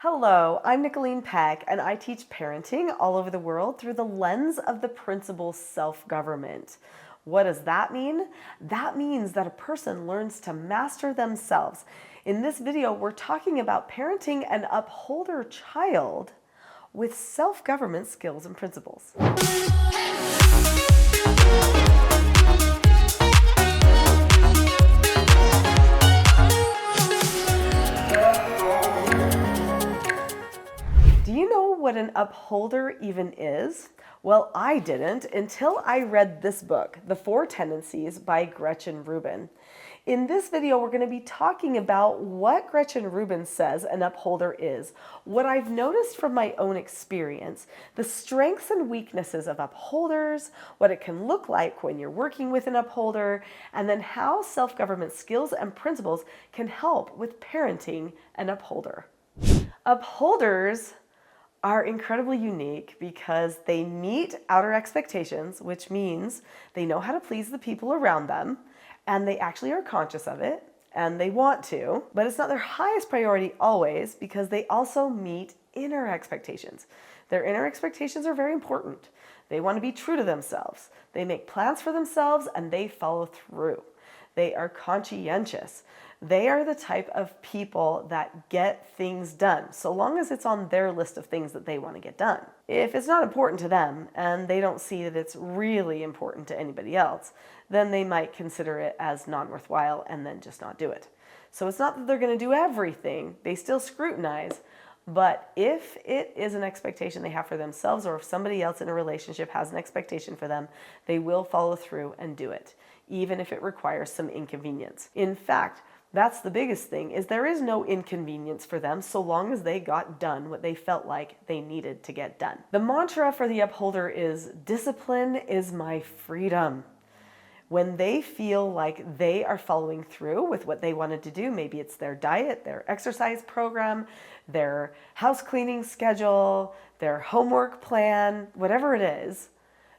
Hello, I'm Nicholeen Peck, and I teach parenting all over the world through the lens of the principle self-government. What does that mean? That means that a person learns to master themselves. In this video, we're talking about parenting an upholder child with self-government skills and principles. Do you know what an upholder even is? Well, I didn't until I read this book, The 4 Tendencies by Gretchen Rubin. In this video, we're going to be talking about what Gretchen Rubin says an upholder is, what I've noticed from my own experience, the strengths and weaknesses of upholders, what it can look like when you're working with an upholder, and then how self-government skills and principles can help with parenting an upholder. Upholders are incredibly unique because they meet outer expectations, which means they know how to please the people around them, and they actually are conscious of it, and they want to, but it's not their highest priority always because they also meet inner expectations. Their inner expectations are very important. They want to be true to themselves. They make plans for themselves, and they follow through. They are conscientious. They are the type of people that get things done, so long as it's on their list of things that they want to get done. If it's not important to them and they don't see that it's really important to anybody else, then they might consider it as non-worthwhile and then just not do it. So it's not that they're going to do everything. They still scrutinize, but if it is an expectation they have for themselves, or if somebody else in a relationship has an expectation for them, they will follow through and do it, even if it requires some inconvenience. In fact, that's the biggest thing, is there is no inconvenience for them so long as they got done what they felt like they needed to get done. The mantra for the upholder is, discipline is my freedom. When they feel like they are following through with what they wanted to do, maybe it's their diet, their exercise program, their house cleaning schedule, their homework plan, whatever it is,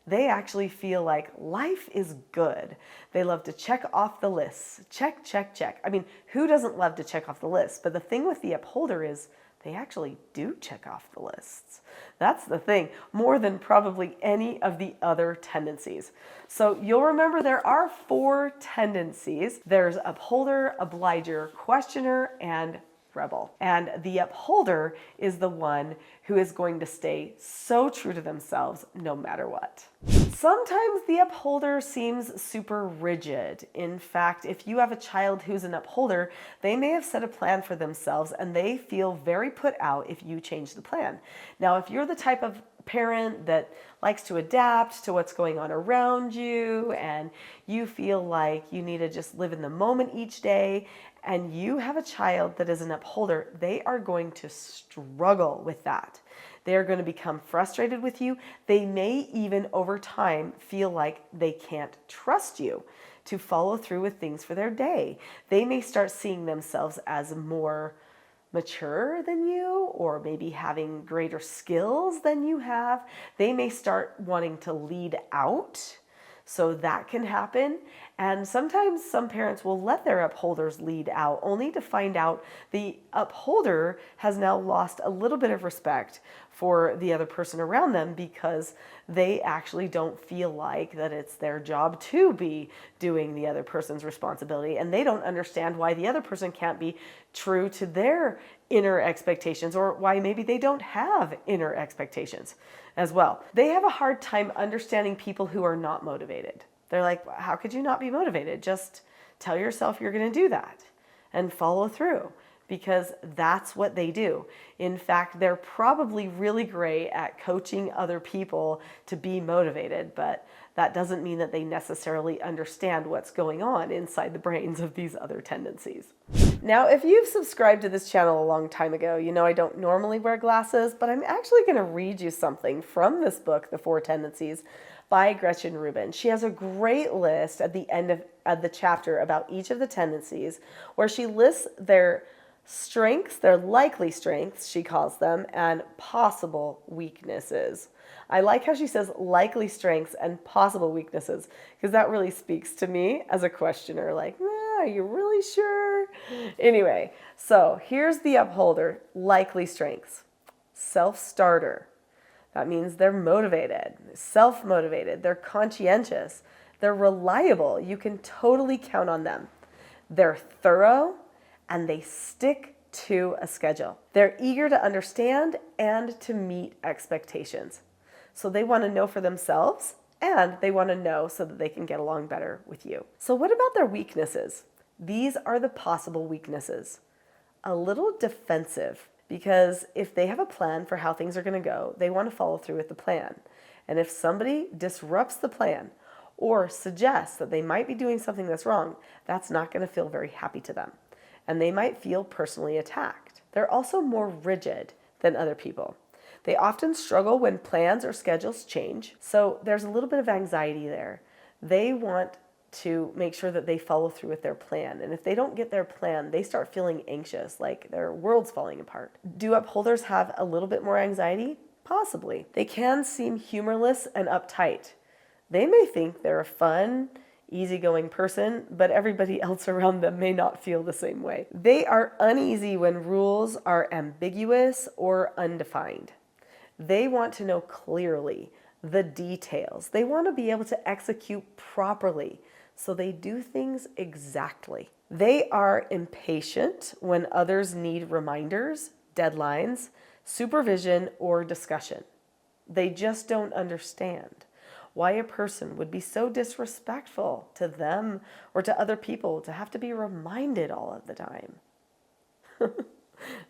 they actually feel like life is good. They love to check off the lists. Check, check, check. I mean, who doesn't love to check off the list? But the thing with the upholder is they actually do check off the lists. That's the thing, more than probably any of the other tendencies. So you'll remember there are 4 tendencies. There's upholder, obliger, questioner, and rebel. And the upholder is the one who is going to stay so true to themselves no matter what. Sometimes the upholder seems super rigid. In fact, if you have a child who's an upholder, they may have set a plan for themselves and they feel very put out if you change the plan. Now, if you're the type of parent that likes to adapt to what's going on around you and you feel like you need to just live in the moment each day, and you have a child that is an upholder, they are going to struggle with that. They are going to become frustrated with you. They may even over time feel like they can't trust you to follow through with things for their day. They may start seeing themselves as more mature than you, or maybe having greater skills than you have. They may start wanting to lead out. So that can happen. And sometimes some parents will let their upholders lead out only to find out the upholder has now lost a little bit of respect for the other person around them because they actually don't feel like that it's their job to be doing the other person's responsibility. And they don't understand why the other person can't be true to their inner expectations, or why maybe they don't have inner expectations as well. They have a hard time understanding people who are not motivated. They're like, how could you not be motivated? Just tell yourself you're going to do that and follow through, because that's what they do. In fact, they're probably really great at coaching other people to be motivated, but that doesn't mean that they necessarily understand what's going on inside the brains of these other tendencies. Now, if you've subscribed to this channel a long time ago, you know I don't normally wear glasses, but I'm actually going to read you something from this book, The 4 Tendencies, by Gretchen Rubin. She has a great list at the end of the chapter about each of the tendencies, where she lists their strengths, their likely strengths, she calls them, and possible weaknesses. I like how she says likely strengths and possible weaknesses, because that really speaks to me as a questioner. Like, you're really sure? Anyway, so here's the upholder. Likely strengths. Self-starter. That means they're motivated, self-motivated, they're conscientious, they're reliable. You can totally count on them. They're thorough, and they stick to a schedule. They're eager to understand and to meet expectations. So they want to know for themselves, and they want to know so that they can get along better with you. So what about their weaknesses? These are the possible weaknesses. A little defensive, because if they have a plan for how things are going to go, they want to follow through with the plan. And if somebody disrupts the plan or suggests that they might be doing something that's wrong, that's not going to feel very happy to them. And they might feel personally attacked. They're also more rigid than other people. They often struggle when plans or schedules change, so there's a little bit of anxiety there. They want to make sure that they follow through with their plan. And if they don't get their plan, they start feeling anxious, like their world's falling apart. Do upholders have a little bit more anxiety? Possibly. They can seem humorless and uptight. They may think they're a fun, easygoing person, but everybody else around them may not feel the same way. They are uneasy when rules are ambiguous or undefined. They want to know clearly the details. They want to be able to execute properly, so they do things exactly. They are impatient when others need reminders, deadlines, supervision, or discussion. They just don't understand why a person would be so disrespectful to them or to other people to have to be reminded all of the time. Does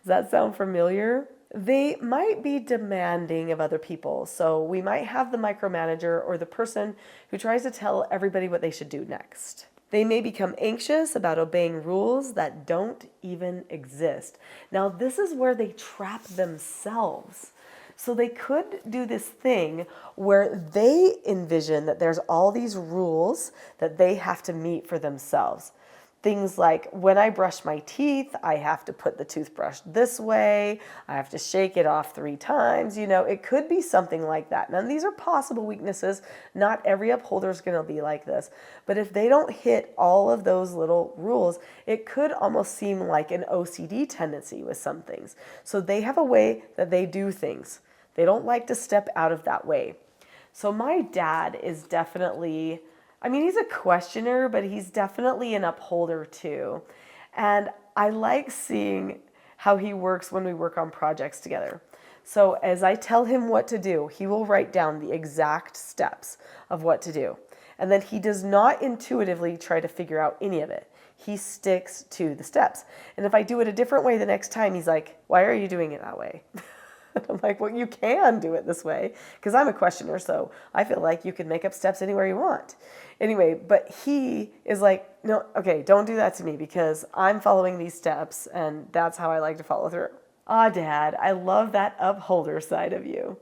that sound familiar? They might be demanding of other people. So we might have the micromanager or the person who tries to tell everybody what they should do next. They may become anxious about obeying rules that don't even exist. Now, this is where they trap themselves. So they could do this thing where they envision that there's all these rules that they have to meet for themselves. Things like, when I brush my teeth, I have to put the toothbrush this way. I have to shake it off 3 times. It could be something like that. Now, these are possible weaknesses. Not every upholder is going to be like this. But if they don't hit all of those little rules, it could almost seem like an OCD tendency with some things. So they have a way that they do things. They don't like to step out of that way. So my dad is definitely, he's a questioner, but he's definitely an upholder too. And I like seeing how he works when we work on projects together. So as I tell him what to do, he will write down the exact steps of what to do. And then he does not intuitively try to figure out any of it. He sticks to the steps. And if I do it a different way the next time, he's like, "Why are you doing it that way?" I'm like, "Well, you can do it this way," because I'm a questioner, so I feel like you can make up steps anywhere you want. Anyway, but he is like, "No, okay, don't do that to me because I'm following these steps, and that's how I like to follow through." Dad, I love that upholder side of you.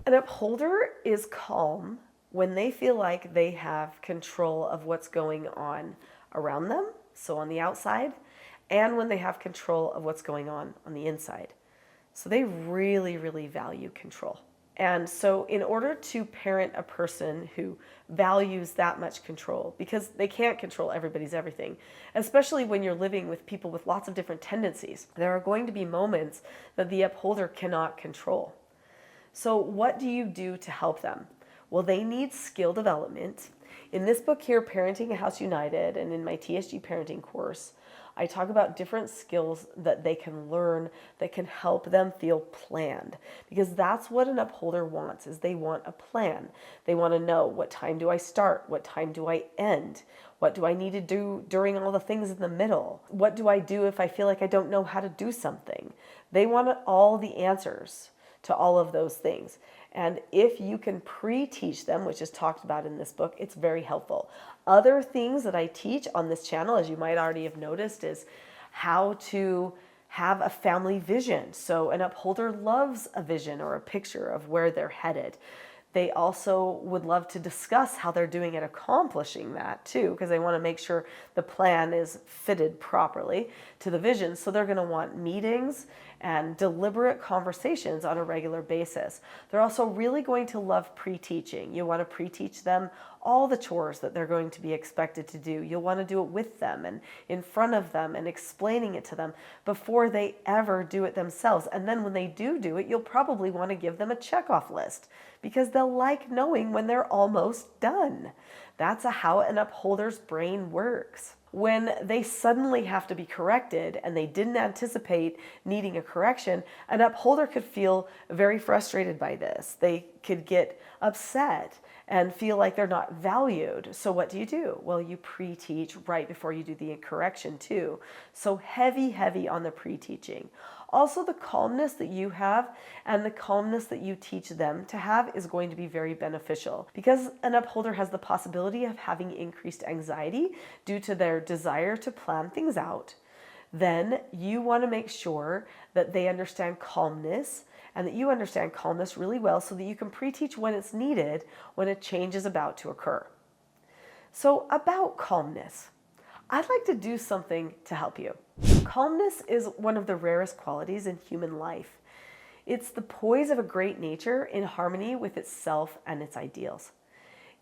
An upholder is calm when they feel like they have control of what's going on around them, so on the outside, and when they have control of what's going on the inside. So they really, really value control. And so in order to parent a person who values that much control, because they can't control everybody's everything, especially when you're living with people with lots of different tendencies, there are going to be moments that the upholder cannot control. So what do you do to help them? Well, they need skill development. In this book here, Parenting a House United, and in my TSG parenting course, I talk about different skills that they can learn that can help them feel planned, because that's what an upholder wants, is they want a plan. They want to know, what time do I start? What time do I end? What do I need to do during all the things in the middle? What do I do if I feel like I don't know how to do something? They want all the answers to all of those things. And if you can pre-teach them, which is talked about in this book, it's very helpful. Other things that I teach on this channel, as you might already have noticed, is how to have a family vision. So an upholder loves a vision or a picture of where they're headed. They also would love to discuss how they're doing at accomplishing that too, because they want to make sure the plan is fitted properly to the vision. So they're going to want meetings, and deliberate conversations on a regular basis. They're also really going to love pre-teaching. You want to pre-teach them all the chores that they're going to be expected to do. You'll want to do it with them and in front of them and explaining it to them before they ever do it themselves. And then when they do it, you'll probably want to give them a checkoff list because they'll like knowing when they're almost done. That's how an upholder's brain works. When they suddenly have to be corrected and they didn't anticipate needing a correction, an upholder could feel very frustrated by this. They could get upset and feel like they're not valued. So what do? Well, you pre-teach right before you do the correction too. So heavy on the pre-teaching. Also, the calmness that you have and the calmness that you teach them to have is going to be very beneficial because an upholder has the possibility of having increased anxiety due to their desire to plan things out. Then you want to make sure that they understand calmness and that you understand calmness really well so that you can pre-teach when it's needed when a change is about to occur. So about calmness, I'd like to do something to help you. Calmness is one of the rarest qualities in human life. It's the poise of a great nature in harmony with itself and its ideals.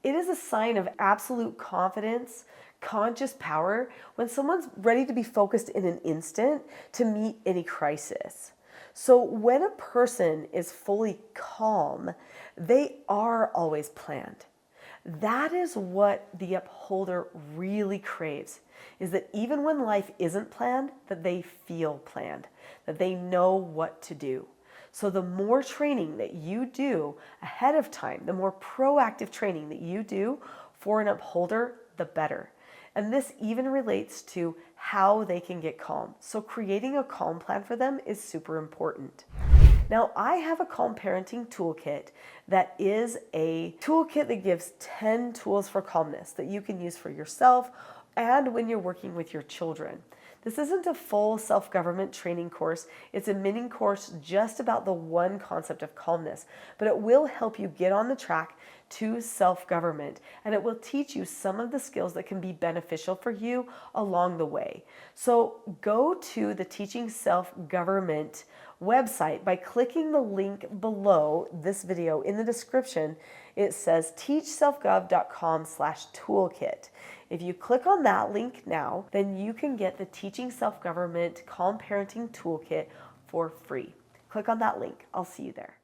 It is a sign of absolute confidence, conscious power when someone's ready to be focused in an instant to meet any crisis. So when a person is fully calm, they are always planned. That is what the upholder really craves, is that even when life isn't planned, that they feel planned, that they know what to do. So the more training that you do ahead of time, the more proactive training that you do for an upholder, the better. And this even relates to how they can get calm. So creating a calm plan for them is super important. Now, I have a Calm Parenting Toolkit that is a toolkit that gives 10 tools for calmness that you can use for yourself and when you're working with your children. This isn't a full self-government training course. It's a mini course just about the one concept of calmness, but it will help you get on the track to self-government, and it will teach you some of the skills that can be beneficial for you along the way. So go to the Teaching Self-Government website by clicking the link below this video in the description. It says teachselfgov.com/toolkit. If you click on that link now, then you can get the Teaching Self-Government Calm Parenting Toolkit for free. Click on that link. I'll see you there.